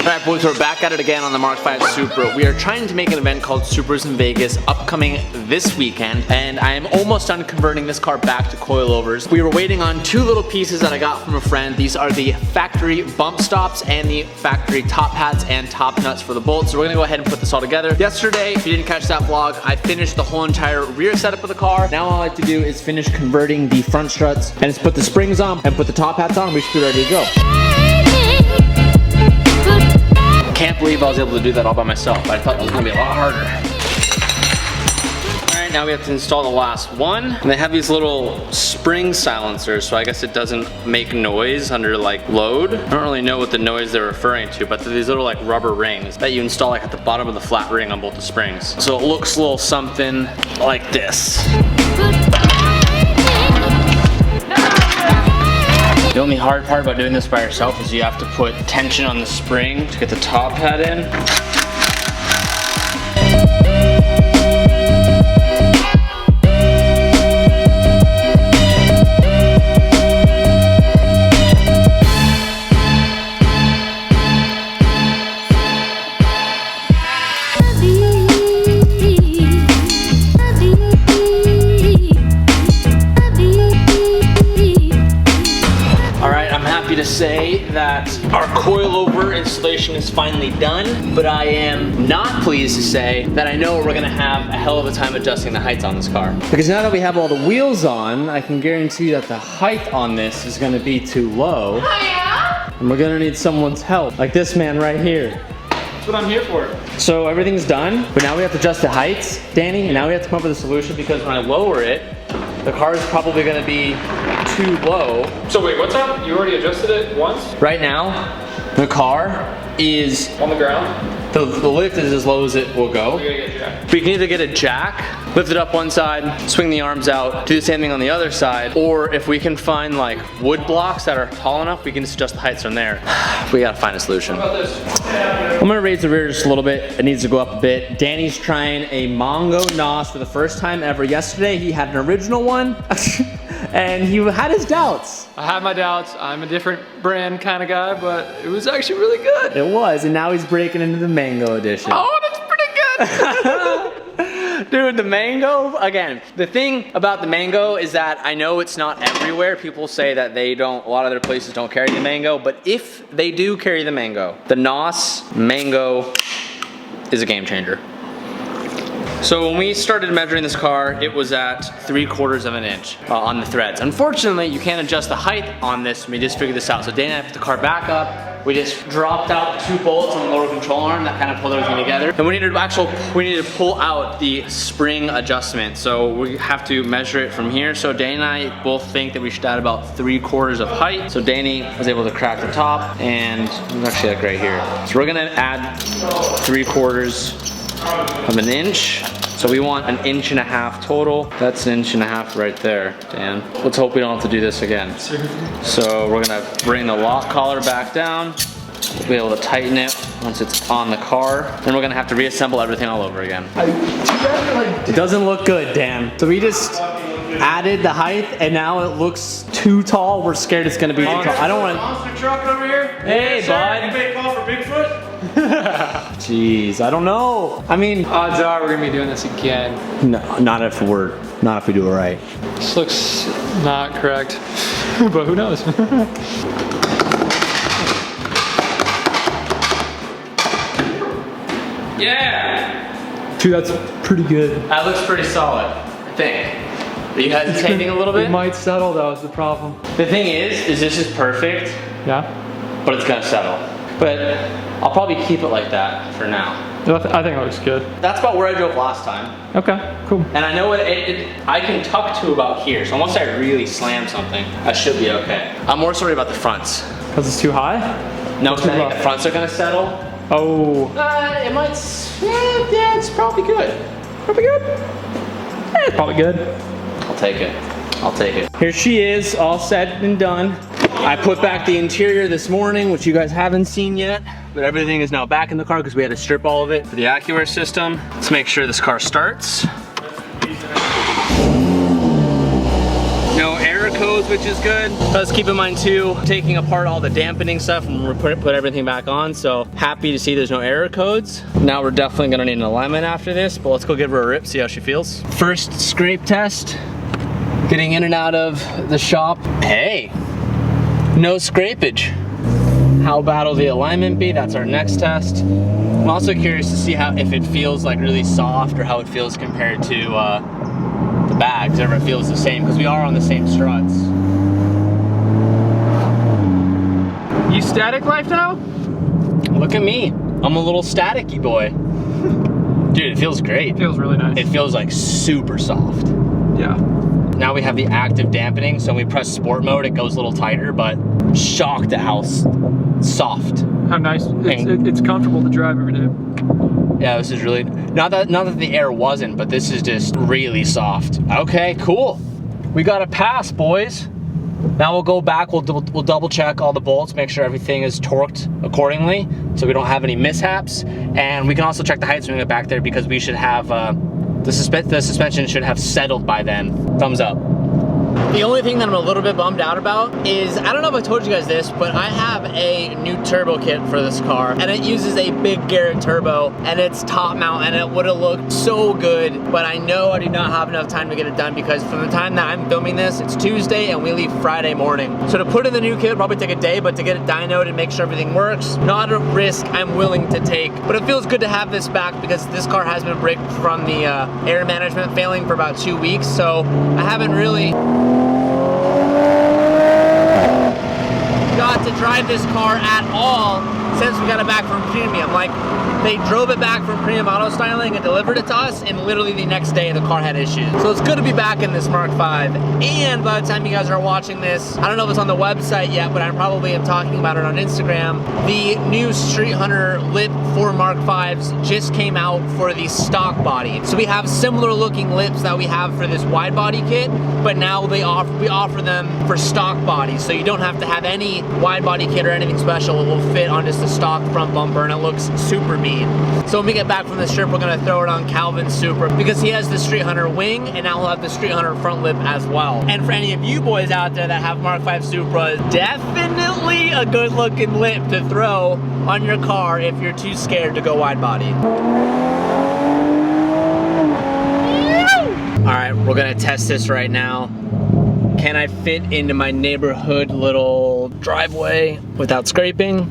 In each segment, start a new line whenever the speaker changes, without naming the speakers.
Alright boys, we're back at it again on the Mark V Supra. We are trying to make an event called Supras in Vegas upcoming this weekend, and I am almost done converting this car back to coilovers. We were waiting on two little pieces that I got from a friend. These are the factory bump stops and the factory top hats and top nuts for the bolts. So we're gonna go ahead and put this all together. Yesterday, if you didn't catch that vlog, I finished the whole entire rear setup of the car. Now all I like to do is finish converting the front struts and just put the springs on and put the top hats on, and we should be ready to go. Can't believe I was able to do that all by myself. I thought it was gonna be a lot harder. All right, now we have to install the last one. And they have these little spring silencers, so I guess it doesn't make noise under like load. I don't really know what the noise they're referring to, but they're these little like rubber rings that you install like at the bottom of the flat ring on both the springs. So it looks a little something like this. The only hard part about doing this by yourself is you have to put tension on the spring to get the top hat in. To say that our coilover installation is finally done, but I am not pleased to say that I know we're gonna have a hell of a time adjusting the heights on this car. Because now that we have all the wheels on, I can guarantee that the height on this is gonna be too low.
Oh yeah?
And we're gonna need someone's help, like this man right here.
That's what I'm here for.
So everything's done, but now we have to adjust the heights, Danny, and now we have to come up with a solution because when I lower it, the car is probably gonna be too low.
So wait, what's up? You already adjusted it once?
Right now, the car is
on the ground.
The lift is as low as it will go.
We gotta get a jack.
We can either get a jack, lift it up one side, swing the arms out, do the same thing on the other side, or if we can find like wood blocks that are tall enough, we can just adjust the heights from there. We gotta find a solution.
What about this?
I'm gonna raise the rear just a little bit. It needs to go up a bit. Danny's trying a Mongo NOS for the first time ever. Yesterday he had an original one and he had his doubts.
I have my doubts. I'm a different brand kind of guy, but it was actually really good.
It was, and now he's breaking into the Mango edition.
Oh, that's pretty good.
Dude, the Mango, again, the thing about the Mango is that I know it's not everywhere. People say that a lot of other places don't carry the Mango, but if they do carry the Mango, the NOS Mango is a game changer. So when we started measuring this car, it was at 3/4 of an inch on the threads. Unfortunately, you can't adjust the height on this. We just figured this out. So Dana and I put the car back up. We just dropped out 2 bolts on the lower control arm that kind of pulled everything together. And we need to pull out the spring adjustment. So we have to measure it from here. So Dana and I both think that we should add about 3/4 of height. So Danny was able to crack the top, and it's actually like right here. So we're gonna add 3/4 of an inch. So we want 1.5 inches total. That's 1.5 inches right there, Dan. Let's hope we don't have to do this again. So we're gonna bring the lock collar back down. We'll be able to tighten it once it's on the car. Then we're gonna have to reassemble everything all over again. It doesn't look good, Dan. So we just added the height and now it looks too tall. We're scared it's gonna be too tall. I don't want
monster truck over here.
Hey, bud.
Anybody call for Bigfoot?
Jeez, I don't know. I mean,
odds are we're gonna be doing this again.
No, not if we do it right.
This looks not correct, but who knows? Yeah!
Dude, that's pretty good.
That looks pretty solid, I think. Are you hesitating a little bit?
It might settle though, is the problem.
The thing is this is perfect,
Yeah?
but it's gonna settle. But I'll probably keep it like that for now.
I think it looks good.
That's about where I drove last time.
Okay, cool.
And I know I can tuck to about here, so unless I really slam something, I should be okay. I'm more sorry about the fronts.
Because it's too high?
No, because I think the fronts are gonna settle.
Oh.
It might, yeah, it's probably good. Probably good.
It's probably good.
I'll take it. I'll take it. Here she is, all set and done. I put back the interior this morning, which you guys haven't seen yet, but everything is now back in the car because we had to strip all of it for the AccuAir system. Let's make sure this car starts. No air codes, which is good. Let's keep in mind too, taking apart all the dampening stuff and we're put everything back on. So happy to see there's no error codes. Now we're definitely gonna need an alignment after this, but let's go give her a rip, see how she feels. First scrape test, getting in and out of the shop. Hey, no scrapage. How bad will the alignment be? That's our next test. I'm also curious to see if it feels like really soft or how it feels compared to the bags, or if it feels the same, because we are on the same struts. You static life now? Look at me. I'm a little staticky boy. Dude, it feels great.
It feels really nice.
It feels like super soft.
Yeah.
Now we have the active dampening, so when we press sport mode, it goes a little tighter, but shocked at how soft.
How nice. It's comfortable to drive every day.
Yeah, this is really, not that the air wasn't, but this is just really soft. Okay, cool. We got a pass, boys. Now we'll go back, we'll double check all the bolts, make sure everything is torqued accordingly, so we don't have any mishaps. And we can also check the heights when we get back there, because we should have, the suspension should have settled by then. Thumbs up. The only thing that I'm a little bit bummed out about is, I don't know if I told you guys this, but I have a new turbo kit for this car, and it uses a big Garrett turbo, and it's top mount, and it would have looked so good, but I know I do not have enough time to get it done, because from the time that I'm filming this, it's Tuesday and we leave Friday morning. So to put in the new kit would probably take a day, but to get it dynoed and make sure everything works, not a risk I'm willing to take. But it feels good to have this back, because this car has been bricked from the air management failing for about 2 weeks, so I haven't really got to drive this car at all since we got it back from Premium. Like, they drove it back from Premium Auto Styling and delivered it to us, and literally the next day the car had issues. So it's good to be back in this Mark V. And by the time you guys are watching this, I don't know if it's on the website yet, but I probably am talking about it on Instagram. The new Street Hunter lip for Mark Vs just came out for the stock body. So we have similar looking lips that we have for this wide body kit, but now we offer them for stock bodies. So you don't have to have any wide body kit or anything special. It will fit on just the stock front bumper, and it looks super mean. So when we get back from this trip, we're gonna throw it on Calvin's Supra, because he has the Street Hunter wing, and now he'll have the Street Hunter front lip as well. And for any of you boys out there that have Mark V Supras, definitely a good looking lip to throw on your car if you're too scared to go wide body. All right, we're gonna test this right now. Can I fit into my neighborhood little driveway without scraping?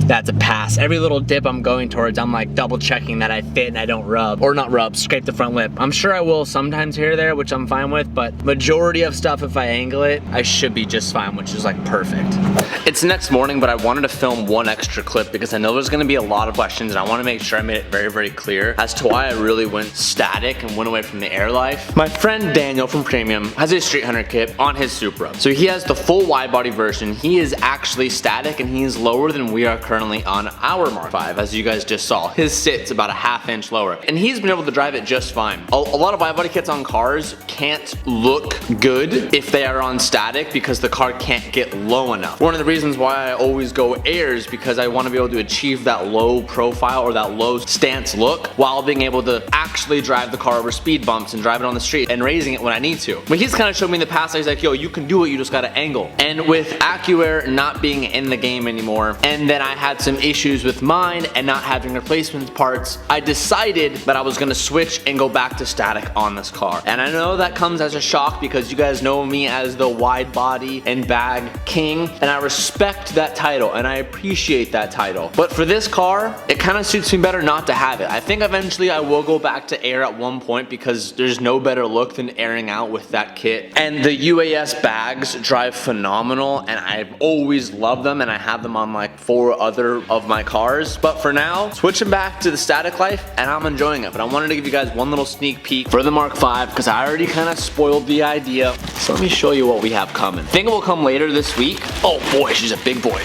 That's a pass. Every little dip I'm going towards, I'm like double checking that I fit and I don't rub, or not rub, scrape the front lip. I'm sure I will sometimes here or there, which I'm fine with, but majority of stuff, if I angle it, I should be just fine, which is like perfect. It's the next morning, but I wanted to film one extra clip because I know there's gonna be a lot of questions, and I wanna make sure I made it very, very clear as to why I really went static and went away from the air life. My friend Daniel from Premium has a Street Hunter kit on his Supra. So he has the full wide body version. He is actually static, and he is lower than we are currently on our Mark V, as you guys just saw. His sit's about a ½ inch lower, and he's been able to drive it just fine. A lot of wide body kits on cars can't look good if they are on static, because the car can't get low enough. One of the reasons why I always go airs, because I want to be able to achieve that low profile or that low stance look while being able to actually drive the car over speed bumps and drive it on the street and raising it when I need to. But he's kind of showed me in the past, he's like, yo, you can do it, you just gotta angle. And with AccuAir not being in the game anymore, and then I had some issues with mine and not having replacement parts, I decided that I was gonna switch and go back to static on this car. And I know that comes as a shock, because you guys know me as the wide body and bag king, and I respect that title and I appreciate that title. But for this car, it kind of suits me better not to have it. I think eventually I will go back to air at one point, because there's no better look than airing out with that kit. And the UAS bags drive phenomenal, and I've always loved them, and I have them on like 4 other of my cars. But for now, switching back to the static life, and I'm enjoying it. But I wanted to give you guys one little sneak peek for the Mark V, because I already kind of spoiled the idea. So let me show you what we have coming. I think it will come later this week. Oh boy, she's a big boy.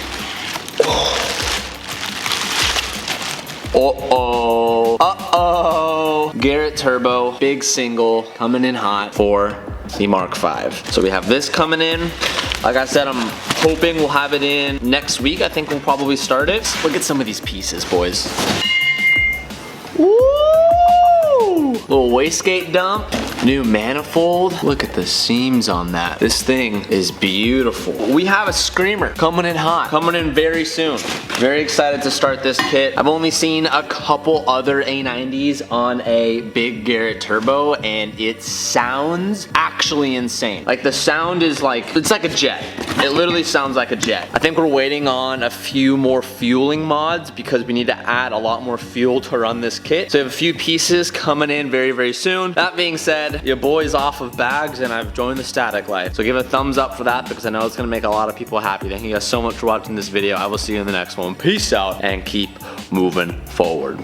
Uh-oh. Uh-oh. Garrett Turbo, big single, coming in hot for the Mark V. So we have this coming in. Like I said, I'm hoping we'll have it in next week. I think we'll probably start it. Look at some of these pieces, boys. Woo! Little wastegate dump. New manifold. Look at the seams on that. This thing is beautiful. We have a screamer coming in hot, coming in very soon. Very excited to start this kit. I've only seen a couple other A90s on a big Garrett turbo, and it sounds actually insane. Like the sound is like, it's like a jet. It literally sounds like a jet. I think we're waiting on a few more fueling mods because we need to add a lot more fuel to run this kit. So we have a few pieces coming in very, very soon. That being said, your boy's off of bags and I've joined the static life. So give a thumbs up for that because I know it's gonna make a lot of people happy. Thank you guys so much for watching this video. I will see you in the next one. Peace out and keep moving forward.